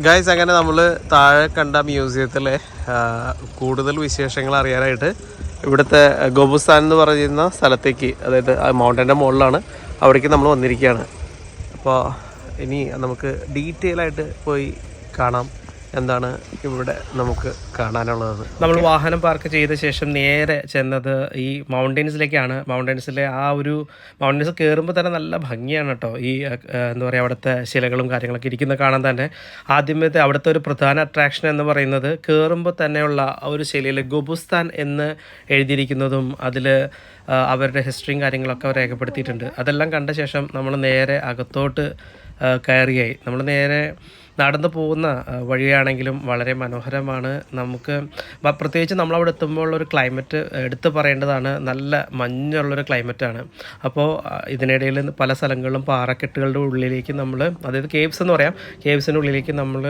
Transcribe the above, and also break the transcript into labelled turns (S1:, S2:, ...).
S1: Guys, അങ്ങനെ നമ്മൾ താഴെ കണ്ട മ്യൂസിയത്തിലെ കൂടുതൽ വിശേഷങ്ങൾ അറിയാനായിട്ട് ഇവിടുത്തെ ഗോബുസ്ഥാൻ എന്ന് പറയുന്ന സ്ഥലത്തേക്ക്, അതായത് ആ മൗണ്ടൻ്റെ മുകളിലാണ്, അവിടേക്ക് നമ്മൾ വന്നിരിക്കുകയാണ്. അപ്പോൾ ഇനി നമുക്ക് ഡീറ്റെയിൽ ആയിട്ട് പോയി കാണാം എന്താണ് ഇവിടെ നമുക്ക് കാണാനുള്ളത്. നമ്മൾ വാഹനം പാർക്ക് ചെയ്ത ശേഷം നേരെ ചെന്നത് ഈ മൗണ്ടൻസിലേക്കാണ്. മൗണ്ടൻസിലെ ആ ഒരു മൗണ്ടൻസ് കയറുമ്പോൾ തന്നെ നല്ല ഭംഗിയാണ് കേട്ടോ. ഈ എന്താ പറയുക, അവിടുത്തെ ശിലകളും കാര്യങ്ങളൊക്കെ ഇരിക്കുന്ന കാണാൻ തന്നെ. ആദ്യമത്തെ അവിടുത്തെ ഒരു പ്രധാന അട്രാക്ഷൻ എന്ന് പറയുന്നത് കയറുമ്പോൾ തന്നെയുള്ള ഒരു ശിലയിൽ ഗോബുസ്ഥാൻ എന്ന് എഴുതിയിരിക്കുന്നതും അതിൽ അവരുടെ ഹിസ്റ്ററിയും കാര്യങ്ങളൊക്കെ അവർ രേഖപ്പെടുത്തിയിട്ടുണ്ട്. അതെല്ലാം കണ്ട ശേഷം നമ്മൾ നേരെ അകത്തോട്ട് കയറിയായി. നമ്മൾ നേരെ നടന്നു പോകുന്ന വഴിയാണെങ്കിലും വളരെ മനോഹരമാണ്. നമുക്ക് പ്രത്യേകിച്ച് നമ്മളവിടെ എത്തുമ്പോൾ ഉള്ളൊരു ക്ലൈമറ്റ് എടുത്തു പറയേണ്ടതാണ്. നല്ല മഞ്ഞുള്ളൊരു ക്ലൈമറ്റാണ്. അപ്പോൾ ഇതിനിടയിൽ പല സ്ഥലങ്ങളിലും പാറക്കെട്ടുകളുടെ ഉള്ളിലേക്ക് നമ്മൾ, അതായത് കേവ്സ് എന്ന് പറയാം, കേവ്സിൻ്റെ ഉള്ളിലേക്ക് നമ്മൾ